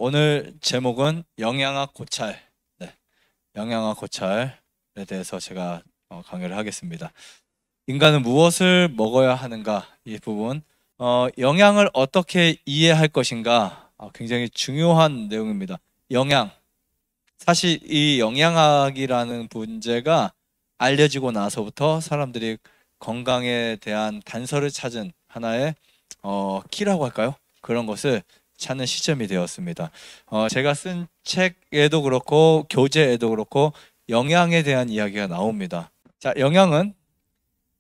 오늘 제목은 영양학 고찰, 네, 영양학 고찰에 대해서 제가 강의를 하겠습니다. 인간은 무엇을 먹어야 하는가? 이 부분, 영양을 어떻게 이해할 것인가? 굉장히 중요한 내용입니다. 영양. 사실 이 영양학이라는 문제가 알려지고 나서부터 사람들이 건강에 대한 단서를 찾은 하나의 키라고 할까요? 그런 것을 찾는 시점이 되었습니다. 제가 쓴 책에도 그렇고 교재에도 그렇고 영양에 대한 이야기가 나옵니다. 자, 영양은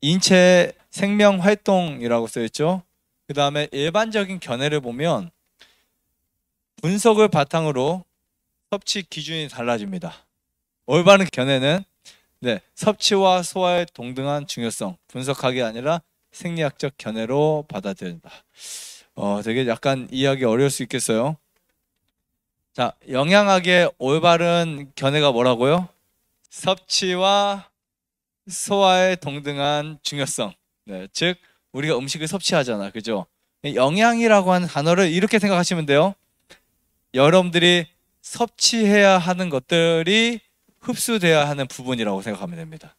인체 생명 활동이라고 써있죠. 그 다음에 일반적인 견해를 보면 분석을 바탕으로 섭취 기준이 달라집니다. 올바른 견해는 섭취와 소화의 동등한 중요성, 분석학이 아니라 생리학적 견해로 받아들인다. 되게 약간 이해하기 어려울 수 있겠어요. 자, 영양학의 올바른 견해가 뭐라고요? 섭취와 소화의 동등한 중요성. 즉 우리가 음식을 섭취하잖아, 그죠? 영양이라고 하는 단어를 이렇게 생각하시면 돼요. 여러분들이 섭취해야 하는 것들이 흡수돼야 하는 부분이라고 생각하면 됩니다.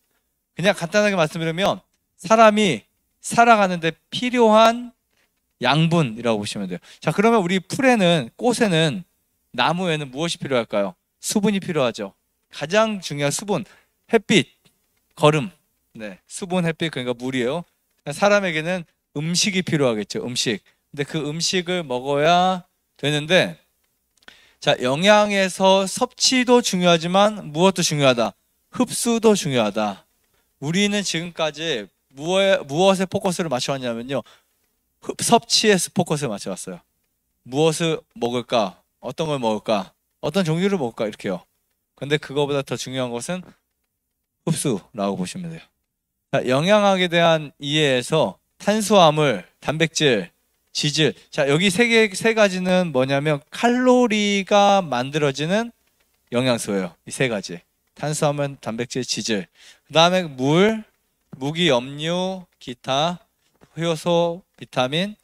그냥 간단하게 말씀드리면 사람이 살아가는데 필요한 양분이라고 보시면 돼요. 자, 그러면 우리 풀에는, 꽃에는, 나무에는 무엇이 필요할까요? 수분이 필요하죠. 가장 중요한 수분, 햇빛, 거름. 수분, 햇빛, 그러니까 물이에요. 사람에게는 음식이 필요하겠죠. 음식. 근데 그 음식을 먹어야 되는데, 자, 영양에서 섭취도 중요하지만 무엇도 중요하다? 흡수도 중요하다. 우리는 지금까지 무엇에 포커스를 맞춰왔냐면요, 섭취에 포커스를 맞춰왔어요. 무엇을 먹을까? 어떤 걸 먹을까? 어떤 종류를 먹을까? 이렇게요. 근데 그거보다 더 중요한 것은 흡수라고 보시면 돼요. 자, 영양학에 대한 이해에서 탄수화물, 단백질, 지질. 자, 여기 세 가지는 뭐냐면 칼로리가 만들어지는 영양소예요. 이 세 가지. 탄수화물, 단백질, 지질. 그 다음에 물, 무기, 염류, 기타, 효소, 비타민,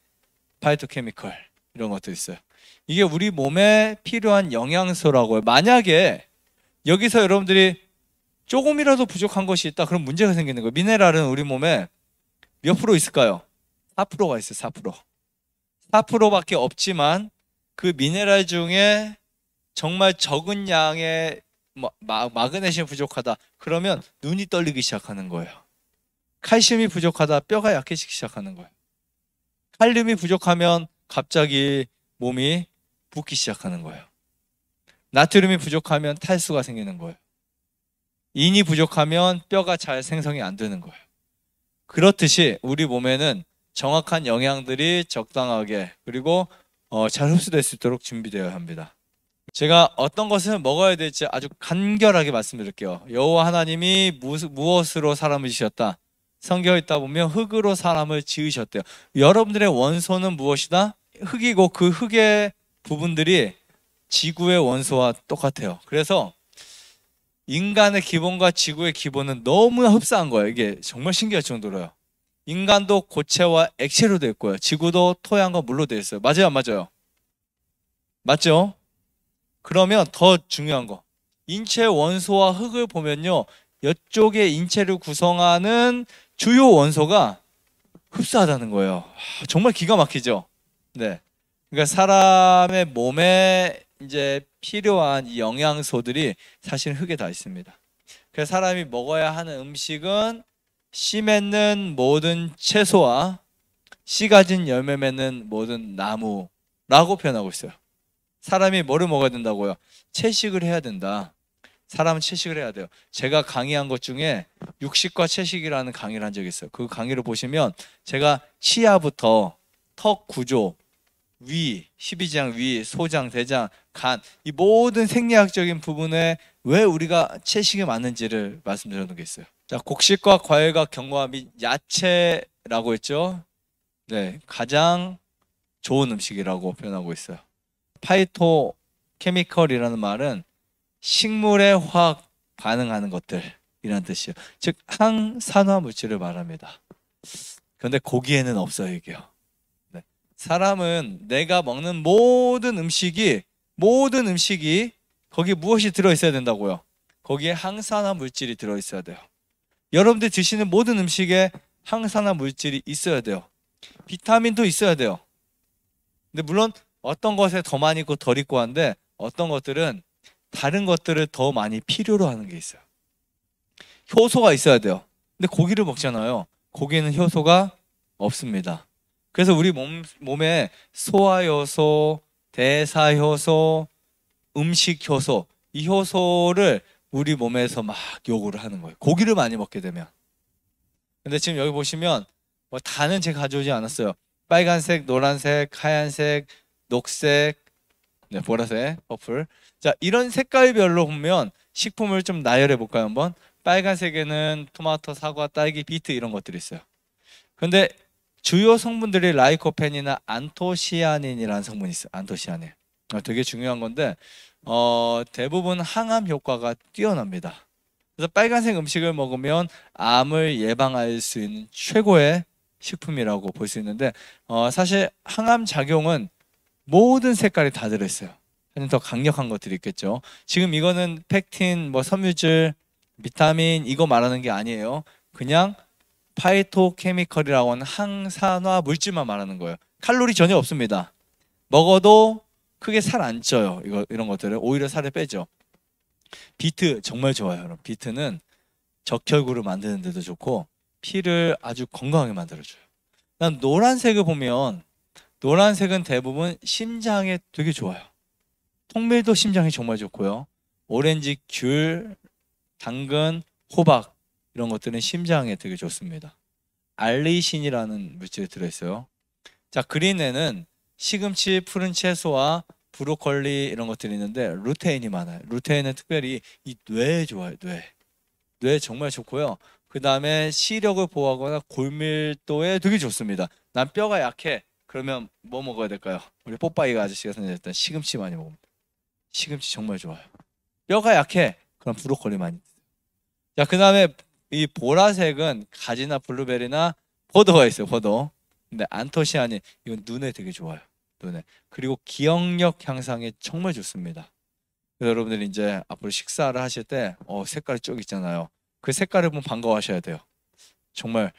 파이토케미컬, 이런 것도 있어요. 이게 우리 몸에 필요한 영양소라고요. 만약에 여기서 여러분들이 조금이라도 부족한 것이 있다, 그럼 문제가 생기는 거예요. 미네랄은 우리 몸에 몇 프로 있을까요? 4%가 있어요. 4%. 4%밖에 없지만 그 미네랄 중에 정말 적은 양의 마그네슘이 부족하다, 그러면 눈이 떨리기 시작하는 거예요. 칼슘이 부족하다, 뼈가 약해지기 시작하는 거예요. 칼륨이 부족하면 갑자기 몸이 붓기 시작하는 거예요. 나트륨이 부족하면 탈수가 생기는 거예요. 인이 부족하면 뼈가 잘 생성이 안 되는 거예요. 그렇듯이 우리 몸에는 정확한 영양들이 적당하게 그리고 잘 흡수될 수 있도록 준비되어야 합니다. 제가 어떤 것을 먹어야 될지 아주 간결하게 말씀드릴게요. 여호와 하나님이 무엇으로 사람을 지으셨다? 성경에 있다 보면 흙으로 사람을 지으셨대요. 여러분들의 원소는 무엇이다? 흙이고 그 흙의 부분들이 지구의 원소와 똑같아요. 그래서 인간의 기본과 지구의 기본은 너무나 흡사한 거예요. 이게 정말 신기할 정도로요. 인간도 고체와 액체로 되어 있고요. 지구도 토양과 물로 되어 있어요. 맞아요, 안 맞아요? 맞죠? 그러면 더 중요한 거, 인체 원소와 흙을 보면요, 이쪽의 인체를 구성하는 주요 원소가 흡사하다는 거예요. 정말 기가 막히죠? 그러니까 사람의 몸에 이제 필요한 이 영양소들이 사실 흙에 다 있습니다. 그래서 사람이 먹어야 하는 음식은 씨 맺는 모든 채소와 씨 가진 열매 맺는 모든 나무라고 표현하고 있어요. 사람이 뭐를 먹어야 된다고요? 채식을 해야 된다. 사람은 채식을 해야 돼요. 제가 강의한 것 중에 육식과 채식이라는 강의를 한 적이 있어요. 그 강의를 보시면 제가 치아부터 턱 구조, 위, 십이지장 위, 소장, 대장, 간, 이 모든 생리학적인 부분에 왜 우리가 채식이 맞는지를 말씀드려 놓은 게 있어요. 자, 곡식과 과일과 견과 및 야채라고 했죠. 가장 좋은 음식이라고 표현하고 있어요. 파이토 케미컬이라는 말은 식물에 화학 반응하는 것들이라는 뜻이에요. 즉 항산화 물질을 말합니다. 그런데 고기에는 없어요, 이게요. 사람은 내가 먹는 모든 음식이 모든 음식이 거기에 무엇이 들어있어야 된다고요? 거기에 항산화 물질이 들어있어야 돼요. 여러분들 드시는 모든 음식에 항산화 물질이 있어야 돼요. 비타민도 있어야 돼요. 근데 물론 어떤 것에 더 많이 있고 덜 있고 한데 어떤 것들은 다른 것들을 더 많이 필요로 하는 게 있어요. 효소가 있어야 돼요. 근데 고기를 먹잖아요. 고기에는 효소가 없습니다. 그래서 우리 몸에 소화효소, 대사효소, 음식효소, 이 효소를 우리 몸에서 막 요구를 하는 거예요. 고기를 많이 먹게 되면. 근데 지금 여기 보시면 뭐 다는 제가 가져오지 않았어요. 빨간색, 노란색, 하얀색, 녹색, 네, 보라색, 퍼플. 자, 이런 색깔별로 보면 식품을 좀 나열해 볼까요, 한번? 빨간색에는 토마토, 사과, 딸기, 비트 이런 것들이 있어요. 근데 주요 성분들이 라이코펜이나 안토시아닌이라는 성분이 있어요. 안토시아닌. 되게 중요한 건데 대부분 항암 효과가 뛰어납니다. 그래서 빨간색 음식을 먹으면 암을 예방할 수 있는 최고의 식품이라고 볼 수 있는데 사실 항암 작용은 모든 색깔이 다 들어있어요. 더 강력한 것들이 있겠죠. 지금 이거는 펙틴, 뭐 섬유질, 비타민 이거 말하는 게 아니에요. 그냥 파이토케미컬이라고 하는 항산화 물질만 말하는 거예요. 칼로리 전혀 없습니다. 먹어도 크게 살 안 쪄요. 이런 것들은 오히려 살을 빼죠. 비트 정말 좋아요. 여러분. 비트는 적혈구를 만드는 데도 좋고 피를 아주 건강하게 만들어줘요. 난 노란색을 보면 노란색은 대부분 심장에 되게 좋아요. 통밀도 심장이 정말 좋고요. 오렌지, 귤, 당근, 호박 이런 것들은 심장에 되게 좋습니다. 알리신이라는 물질이 들어있어요. 자, 그린에는 시금치, 푸른 채소와 브로콜리 이런 것들이 있는데 루테인이 많아요. 루테인은 특별히 이 뇌에 좋아요. 뇌에 정말 좋고요. 그 다음에 시력을 보호하거나 골밀도에 되게 좋습니다. 난 뼈가 약해. 그러면 뭐 먹어야 될까요? 우리 뽀빠이가 아저씨가 선생님했던 시금치 많이 먹습니다. 시금치 정말 좋아요. 뼈가 약해. 그럼 브로콜리 많이 드세요. 자, 그 다음에 이 보라색은 가지나 블루베리나 포도가 있어요. 포도. 근데 안토시아닌 이건 눈에 되게 좋아요. 눈에. 그리고 기억력 향상에 정말 좋습니다. 그래서 여러분들이 이제 앞으로 식사를 하실 때 색깔이 쭉 있잖아요. 그 색깔을 보면 반가워하셔야 돼요. 정말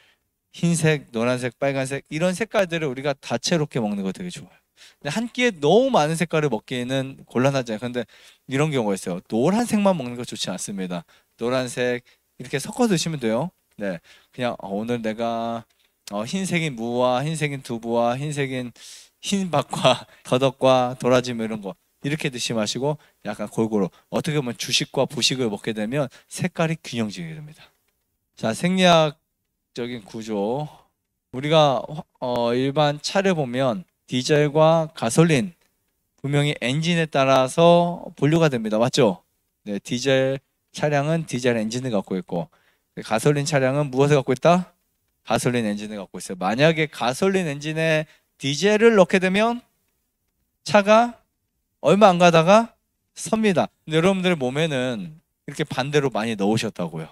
흰색, 노란색, 빨간색 이런 색깔들을 우리가 다채롭게 먹는 거 되게 좋아요. 근데 한 끼에 너무 많은 색깔을 먹기에는 곤란하잖아요. 근데 이런 경우가 있어요. 노란색만 먹는 거 좋지 않습니다. 노란색 이렇게 섞어 드시면 돼요. 네, 그냥 오늘 내가 흰색인 무와 흰색인 두부와 흰색인 흰밥과 더덕과 도라지 이런 거 이렇게 드시 마시고 약간 골고루 어떻게 보면 주식과 부식을 먹게 되면 색깔이 균형지게 됩니다. 자, 생리학적인 구조. 우리가 일반 차를 보면 디젤과 가솔린 분명히 엔진에 따라서 분류가 됩니다. 맞죠? 네, 디젤 차량은 디젤 엔진을 갖고 있고 가솔린 차량은 무엇을 갖고 있다? 가솔린 엔진을 갖고 있어요. 만약에 가솔린 엔진에 디젤을 넣게 되면 차가 얼마 안 가다가 섭니다. 근데 여러분들 몸에는 이렇게 반대로 많이 넣으셨다고요.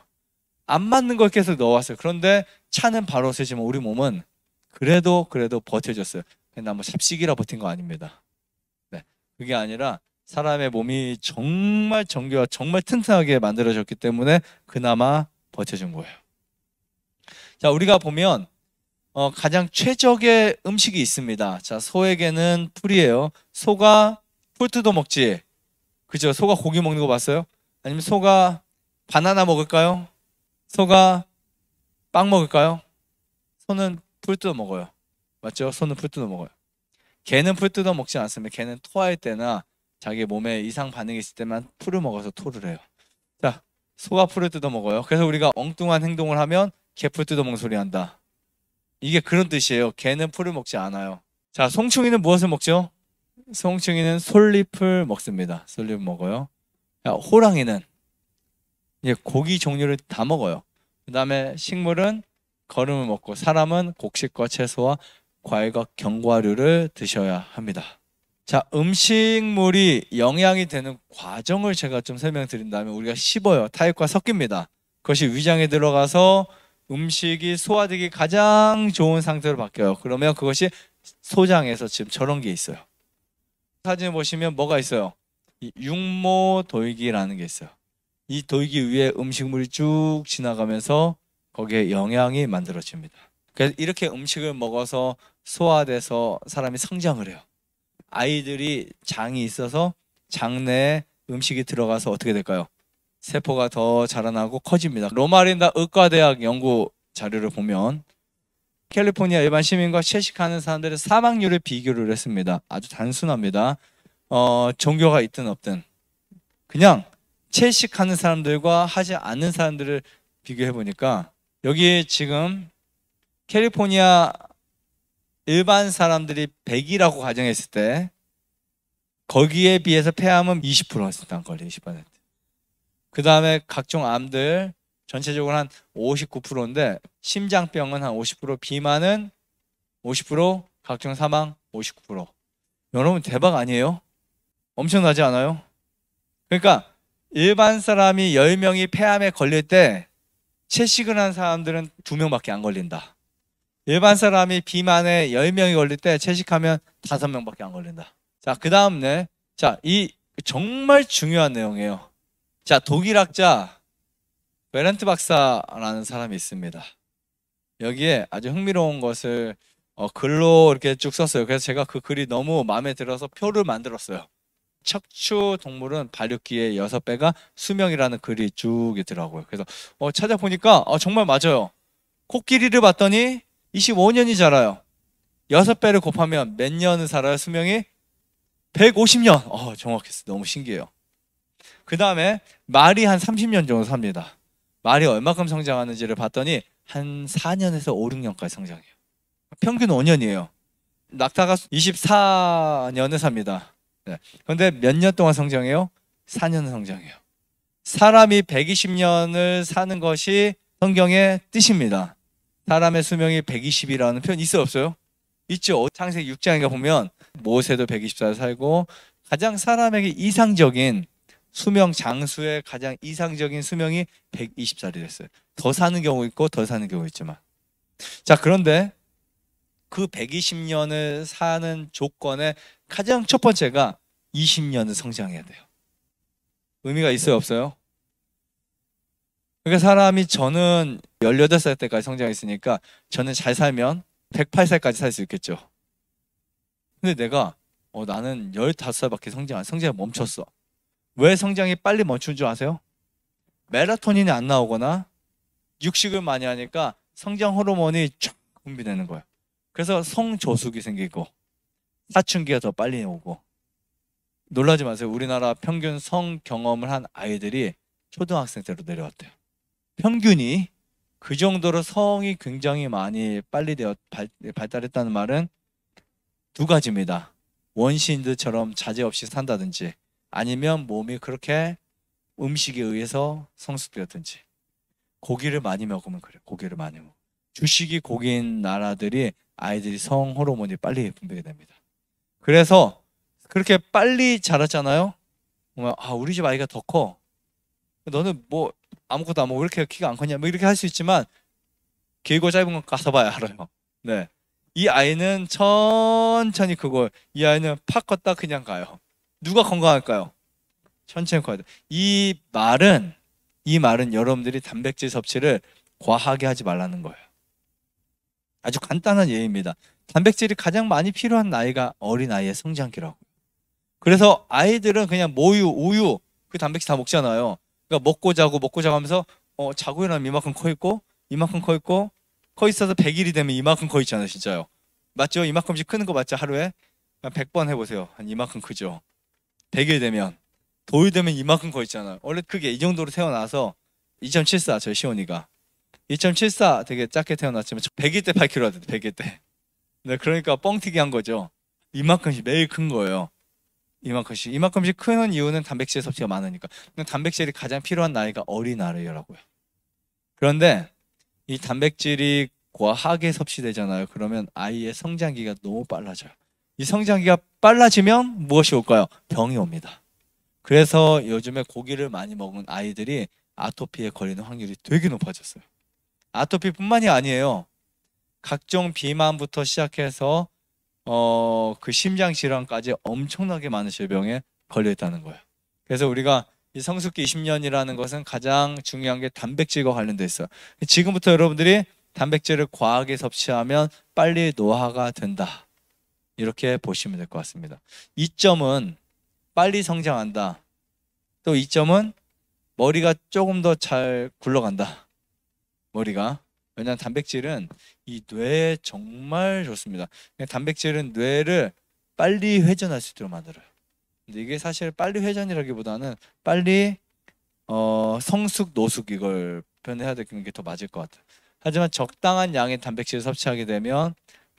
안 맞는 걸 계속 넣어왔어요. 그런데 차는 바로 쓰지만 우리 몸은 그래도 버텨줬어요. 그냥 뭐 잡식이라 버틴 거 아닙니다. 네, 그게 아니라 사람의 몸이 정말 정교와 정말 튼튼하게 만들어졌기 때문에 그나마 버텨준 거예요. 자, 우리가 보면 가장 최적의 음식이 있습니다. 자, 소에게는 풀이에요. 소가 풀 뜯어 먹지. 그죠? 소가 고기 먹는 거 봤어요? 아니면 소가 바나나 먹을까요? 소가 빵 먹을까요? 소는 풀 뜯어 먹어요. 맞죠? 소는 풀 뜯어 먹어요. 개는 풀 뜯어 먹지 않습니다. 개는 토할 때나 자기 몸에 이상 반응이 있을 때만 풀을 먹어서 토를 해요. 자, 소가 풀을 뜯어 먹어요. 그래서 우리가 엉뚱한 행동을 하면 개 풀 뜯어 먹는 소리 한다. 이게 그런 뜻이에요. 개는 풀을 먹지 않아요. 자, 송충이는 무엇을 먹죠? 송충이는 솔잎을 먹습니다. 솔잎을 먹어요. 자, 호랑이는 고기 종류를 다 먹어요. 그 다음에 식물은 거름을 먹고 사람은 곡식과 채소와 과일과 견과류를 드셔야 합니다. 자, 음식물이 영양이 되는 과정을 제가 좀 설명드린다면 우리가 씹어요. 타액과 섞입니다. 그것이 위장에 들어가서 음식이 소화되기 가장 좋은 상태로 바뀌어요. 그러면 그것이 소장에서 지금 저런 게 있어요. 사진을 보시면 뭐가 있어요? 이 육모 도이기라는 게 있어요. 이 도이기 위에 음식물이 쭉 지나가면서 거기에 영양이 만들어집니다. 그래서 이렇게 음식을 먹어서 소화돼서 사람이 성장을 해요. 아이들이 장이 있어서 장 내에 음식이 들어가서 어떻게 될까요? 세포가 더 자라나고 커집니다. 로마린다 의과대학 연구 자료를 보면 캘리포니아 일반 시민과 채식하는 사람들의 사망률을 비교를 했습니다. 아주 단순합니다. 종교가 있든 없든 그냥 채식하는 사람들과 하지 않는 사람들을 비교해 보니까 여기 지금 캘리포니아 일반 사람들이 100이라고 가정했을 때 거기에 비해서 폐암은 20%였단 거예요. 20%. 그 다음에 각종 암들 전체적으로 한 59%인데 심장병은 한 50%, 비만은 50%, 각종 사망 59%. 여러분 대박 아니에요? 엄청나지 않아요? 그러니까 일반 사람이 10명이 폐암에 걸릴 때 채식을 한 사람들은 2명밖에 안 걸린다. 일반 사람이 비만에 10명이 걸릴 때 채식하면 5명밖에 안 걸린다. 자, 그 다음에 자, 이 정말 중요한 내용이에요. 자, 독일학자 베렌트 박사라는 사람이 있습니다. 여기에 아주 흥미로운 것을 글로 이렇게 쭉 썼어요. 그래서 제가 그 글이 너무 마음에 들어서 표를 만들었어요. 척추 동물은 발육기의 6배가 수명이라는 글이 쭉 있더라고요. 그래서 찾아보니까 정말 맞아요. 코끼리를 봤더니 25년이 자라요. 6배를 곱하면 몇 년을 살아요? 수명이 150년. 정확했어요. 너무 신기해요. 그 다음에 말이 한 30년 정도 삽니다. 말이 얼마큼 성장하는지를 봤더니 한 4년에서 5, 6년까지 성장해요. 평균 5년이에요. 낙타가 24년을 삽니다. 네. 그런데 몇 년 동안 성장해요? 4년을 성장해요. 사람이 120년을 사는 것이 성경의 뜻입니다. 사람의 수명이 120이라는 표현 있어요, 없어요? 있죠. 창세기 6장에 보면 모세도 124살 살고 가장 사람에게 이상적인 수명 장수의 가장 이상적인 수명이 120살이 됐어요. 더 사는 경우 있고 더 사는 경우 있지만. 자, 그런데 그 120년을 사는 조건의 가장 첫 번째가 20년을 성장해야 돼요. 의미가 있어요, 없어요? 그러니까 사람이 저는 18살 때까지 성장했으니까 저는 잘 살면 108살까지 살 수 있겠죠. 근데 내가 나는 15살밖에 성장이 멈췄어. 왜 성장이 빨리 멈춘 줄 아세요? 멜라토닌이 안 나오거나 육식을 많이 하니까 성장 호르몬이 쫙 분비되는 거예요. 그래서 성조숙이 생기고 사춘기가 더 빨리 오고. 놀라지 마세요. 우리나라 평균 성 경험을 한 아이들이 초등학생 때로 내려왔대요. 평균이 그 정도로 성이 굉장히 많이 빨리 발달했다는 말은 두 가지입니다. 원시인들처럼 자제 없이 산다든지 아니면 몸이 그렇게 음식에 의해서 성숙되었든지. 고기를 많이 먹으면 그래요. 고기를 많이 먹어. 주식이 고기인 나라들이 아이들이 성 호르몬이 빨리 분비가 됩니다. 그래서 그렇게 빨리 자랐잖아요. 우리 집 아이가 더 커. 너는 뭐 아무것도 안 먹고 왜 이렇게 키가 안 컸냐? 뭐 이렇게 할 수 있지만 길고 짧은 건 가서 봐야 알아요. 네. 이 아이는 천천히 크고 이 아이는 팍 컸다 그냥 가요. 누가 건강할까요? 천천히 커야 돼. 이 말은 여러분들이 단백질 섭취를 과하게 하지 말라는 거예요. 아주 간단한 예입니다. 단백질이 가장 많이 필요한 나이가 어린아이의 성장기라고. 그래서 아이들은 그냥 모유, 우유 그 단백질 다 먹잖아요. 그러니까 먹고 자고 하면서 자고 일어나면 이만큼 커 있고 이만큼 커 있고 커 있어서 100일이 되면 이만큼 커 있잖아요. 진짜요. 맞죠? 이만큼씩 크는 거 맞죠? 하루에 100번 해보세요. 한 이만큼 크죠. 100일 되면 도일 되면 이만큼 커 있잖아요. 원래 크게 이 정도로 태어나서 2.74 저희 시온이가 2.74 되게 작게 태어났지만 100일 때 8kg 하던데 100일 때. 네, 그러니까 뻥튀기 한 거죠. 이만큼씩 매일 큰 거예요. 이만큼씩 크는 이유는 단백질 섭취가 많으니까. 단백질이 가장 필요한 나이가 어린아이라고요. 그런데 이 단백질이 과하게 섭취되잖아요. 그러면 아이의 성장기가 너무 빨라져요. 이 성장기가 빨라지면 무엇이 올까요? 병이 옵니다. 그래서 요즘에 고기를 많이 먹은 아이들이 아토피에 걸리는 확률이 되게 높아졌어요. 아토피뿐만이 아니에요. 각종 비만부터 시작해서 그 심장 질환까지 엄청나게 많은 질병에 걸려 있다는 거예요. 그래서 우리가 이 성숙기 20년이라는 것은 가장 중요한 게 단백질과 관련돼 있어요. 지금부터 여러분들이 단백질을 과하게 섭취하면 빨리 노화가 된다. 이렇게 보시면 될 것 같습니다. 이점은 빨리 성장한다. 또 이점은 머리가 조금 더 잘 굴러간다. 머리가. 왜냐하면 단백질은 이 뇌에 정말 좋습니다. 단백질은 뇌를 빨리 회전할 수 있도록 만들어요. 근데 이게 사실 빨리 회전이라기보다는 빨리 성숙, 노숙 이걸 표현해야 되는 게 더 맞을 것 같아요. 하지만 적당한 양의 단백질을 섭취하게 되면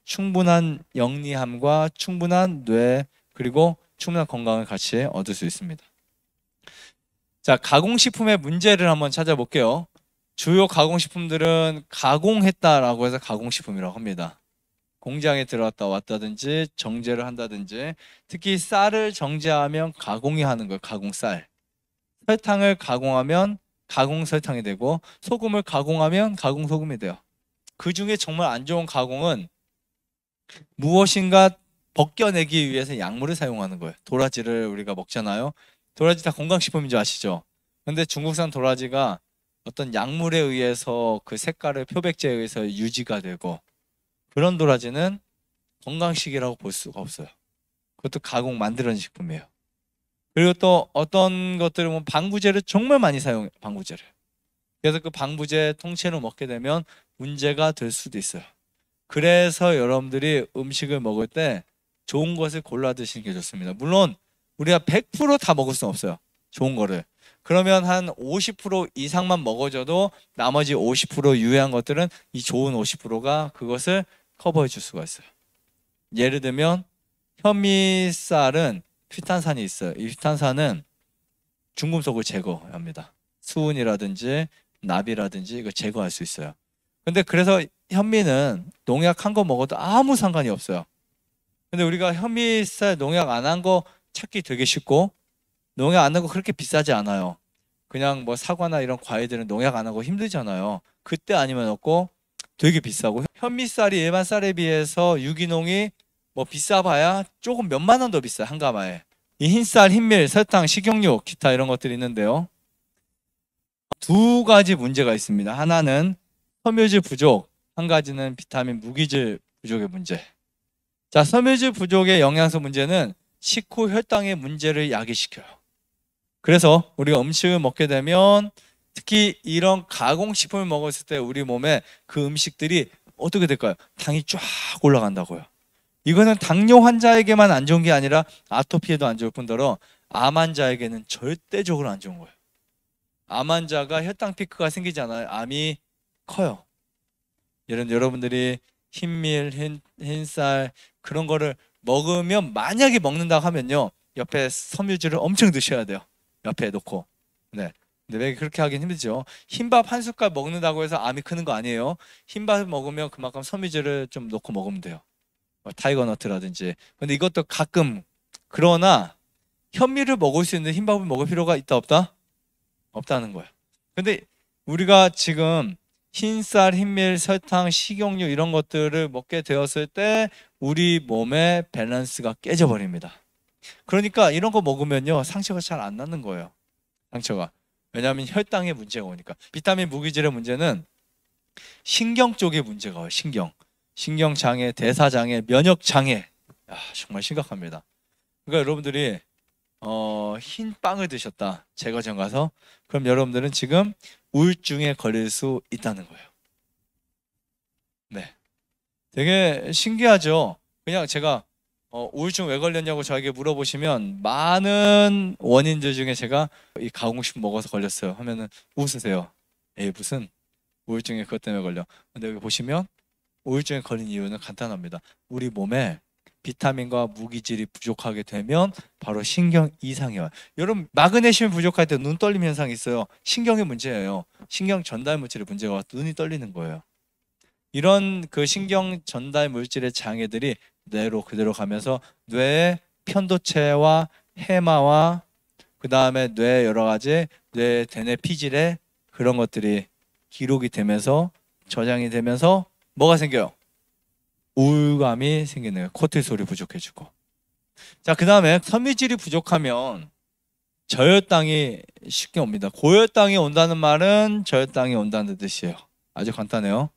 충분한 영리함과 충분한 뇌 그리고 충분한 건강을 같이 얻을 수 있습니다. 자, 가공식품의 문제를 한번 찾아볼게요. 주요 가공식품들은 가공했다라고 해서 가공식품이라고 합니다. 공장에 들어갔다 왔다든지 정제를 한다든지, 특히 쌀을 정제하면 가공이 하는 거예요. 가공쌀. 설탕을 가공하면 가공설탕이 되고, 소금을 가공하면 가공소금이 돼요. 그 중에 정말 안 좋은 가공은 무엇인가 벗겨내기 위해서 약물을 사용하는 거예요. 도라지를 우리가 먹잖아요. 도라지 다 건강식품인 줄 아시죠? 근데 중국산 도라지가 어떤 약물에 의해서 그 색깔을 표백제에 의해서 유지가 되고, 그런 도라지는 건강식이라고 볼 수가 없어요. 그것도 가공 만들어진 식품이에요. 그리고 또 어떤 것들은 보면 방부제를 정말 많이 사용해요. 방부제를. 그래서 그 방부제 통째로 먹게 되면 문제가 될 수도 있어요. 그래서 여러분들이 음식을 먹을 때 좋은 것을 골라 드시는 게 좋습니다. 물론 우리가 100% 다 먹을 수는 없어요. 좋은 거를. 그러면 한 50% 이상만 먹어줘도 나머지 50% 유해한 것들은 이 좋은 50%가 그것을 커버해 줄 수가 있어요. 예를 들면 현미쌀은 휘탄산이 있어요. 이 휘탄산은 중금속을 제거합니다. 수은이라든지 납이라든지 이거 제거할 수 있어요. 근데 그래서 현미는 농약 한 거 먹어도 아무 상관이 없어요. 근데 우리가 현미쌀 농약 안 한 거 찾기 되게 쉽고, 농약 안 한 거 그렇게 비싸지 않아요. 그냥 뭐 사과나 이런 과일들은 농약 안 하고 힘들잖아요. 그때 아니면 없고 되게 비싸고, 현미쌀이 일반 쌀에 비해서 유기농이 뭐 비싸봐야 조금 몇만 원 더 비싸요. 한 가마에. 이 흰쌀, 흰밀, 설탕, 식용유, 기타 이런 것들이 있는데요. 두 가지 문제가 있습니다. 하나는 섬유질 부족, 한 가지는 비타민 무기질 부족의 문제. 자, 섬유질 부족의 영양소 문제는 식후 혈당의 문제를 야기시켜요. 그래서 우리가 음식을 먹게 되면 특히 이런 가공식품을 먹었을 때 우리 몸에 그 음식들이 어떻게 될까요? 당이 쫙 올라간다고요. 이거는 당뇨 환자에게만 안 좋은 게 아니라 아토피에도 안 좋을 뿐더러 암 환자에게는 절대적으로 안 좋은 거예요. 암 환자가 혈당 피크가 생기잖아요. 암이 커요. 여러분들이 흰밀, 흰쌀 그런 거를 먹으면, 만약에 먹는다고 하면요, 옆에 섬유질을 엄청 드셔야 돼요. 옆에 놓고. 네. 근데 왜 그렇게 하긴 힘들죠. 흰밥 한 숟갈 먹는다고 해서 암이 크는 거 아니에요. 흰밥 먹으면 그만큼 섬유질을 좀 넣고 먹으면 돼요. 타이거너트라든지. 근데 이것도 가끔. 그러나 현미를 먹을 수 있는데 흰밥을 먹을 필요가 있다 없다? 없다는 거예요. 근데 우리가 지금 흰쌀, 흰밀, 설탕, 식용유 이런 것들을 먹게 되었을 때 우리 몸의 밸런스가 깨져버립니다. 그러니까 이런 거 먹으면요, 상처가 잘 안 나는 거예요. 상처가. 왜냐하면 혈당에 문제가 오니까. 비타민 무기질의 문제는 신경 쪽에 문제가 와요. 신경장애, 대사장애, 면역장애. 정말 심각합니다. 그러니까 여러분들이 흰 빵을 드셨다, 제과점 가서, 그럼 여러분들은 지금 우울증에 걸릴 수 있다는 거예요. 네, 되게 신기하죠. 그냥 제가 우울증 왜 걸렸냐고 저에게 물어보시면 많은 원인들 중에 제가 이 가공식품 먹어서 걸렸어요 하면은 웃으세요. 에이, 무슨 우울증에 그것 때문에 걸려. 근데 여기 보시면 우울증에 걸린 이유는 간단합니다. 우리 몸에 비타민과 무기질이 부족하게 되면 바로 신경 이상이 와요. 여러분, 마그네슘이 부족할 때 눈 떨림 현상이 있어요. 신경의 문제예요. 신경 전달 물질의 문제가 와서 눈이 떨리는 거예요. 이런 그 신경 전달 물질의 장애들이 뇌로 그대로 가면서 뇌의 편도체와 해마와 그 다음에 뇌 여러 가지 뇌 대뇌 피질에 그런 것들이 기록이 되면서 저장이 되면서 뭐가 생겨요? 우울감이 생기네요. 코르티솔이 부족해지고. 자, 그 다음에 섬유질이 부족하면 저혈당이 쉽게 옵니다. 고혈당이 온다는 말은 저혈당이 온다는 뜻이에요. 아주 간단해요.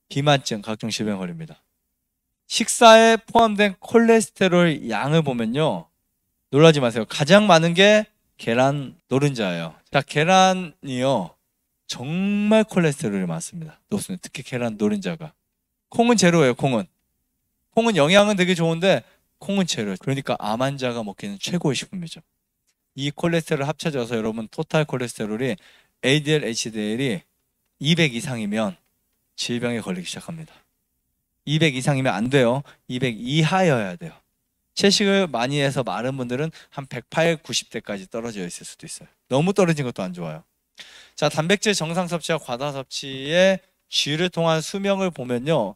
비만증, 각종 질병 걸립니다. 식사에 포함된 콜레스테롤 양을 보면요. 놀라지 마세요. 가장 많은 게 계란 노른자예요. 자, 계란이요. 정말 콜레스테롤이 많습니다. 높습니다. 특히 계란 노른자가. 콩은 제로예요, 콩은. 콩은 영양은 되게 좋은데 콩은 제로예요. 그러니까 암 환자가 먹기는 최고의 식품이죠. 이 콜레스테롤 합쳐져서 여러분 토탈 콜레스테롤이 ADL, HDL이 200 이상이면 질병에 걸리기 시작합니다. 200 이상이면 안 돼요. 200 이하여야 돼요. 채식을 많이 해서 마른 분들은 한 108, 90대까지 떨어져 있을 수도 있어요. 너무 떨어진 것도 안 좋아요. 자, 단백질 정상 섭취와 과다 섭취의 쥐를 통한 수명을 보면요.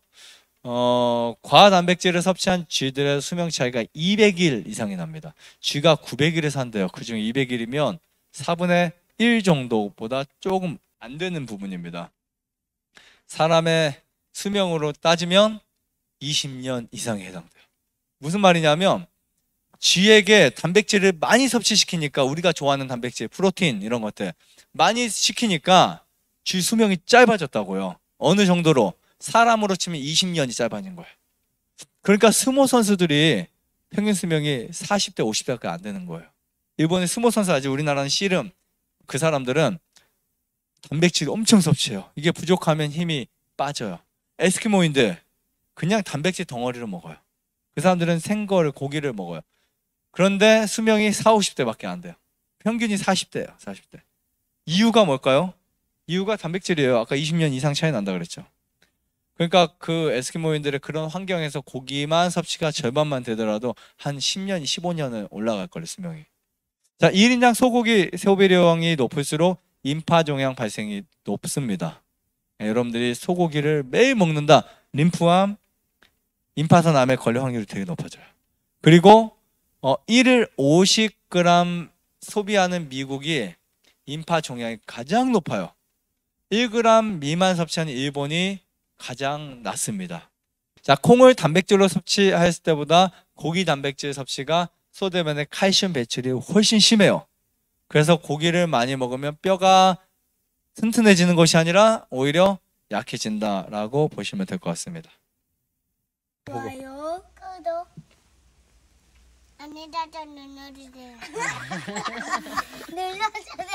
과단백질을 섭취한 쥐들의 수명 차이가 200일 이상이 납니다. 쥐가 900일에 산대요. 그중 200일이면 4분의 1 정도보다 조금 안 되는 부분입니다. 사람의 수명으로 따지면 20년 이상에 해당돼요. 무슨 말이냐면 쥐에게 단백질을 많이 섭취시키니까 우리가 좋아하는 단백질, 프로틴 이런 것들 많이 시키니까 쥐 수명이 짧아졌다고요. 어느 정도로? 사람으로 치면 20년이 짧아진 거예요. 그러니까 스모 선수들이 평균 수명이 40대, 50대밖에 안 되는 거예요. 일본의 스모 선수 아직 우리나라는 씨름, 그 사람들은 단백질을 엄청 섭취해요. 이게 부족하면 힘이 빠져요. 에스키모인들 그냥 단백질 덩어리를 먹어요. 그 사람들은 생거를, 고기를 먹어요. 그런데 수명이 40, 50대밖에 안 돼요. 평균이 40대예요. 40대. 이유가 뭘까요? 이유가 단백질이에요. 아까 20년 이상 차이 난다 그랬죠. 그러니까 그 에스키모인들의 그런 환경에서 고기만 섭취가 절반만 되더라도 한 10년, 15년은 올라갈 거예요, 수명이. 자, 1인당 소고기 소비량이 높을수록 임파종양 발생이 높습니다. 여러분들이 소고기를 매일 먹는다. 림프암, 임파선암에 걸릴 확률이 되게 높아져요. 그리고 1일 50g 소비하는 미국이 임파종양이 가장 높아요. 1g 미만 섭취하는 일본이 가장 낮습니다. 자, 콩을 단백질로 섭취했을 때보다 고기 단백질 섭취가 소대변의 칼슘 배출이 훨씬 심해요. 그래서 고기를 많이 먹으면 뼈가 튼튼해지는 것이 아니라 오히려 약해진다라고 보시면 될 것 같습니다. 좋아요, 구독, 안내자전 눌러주세요. 눌러주세요.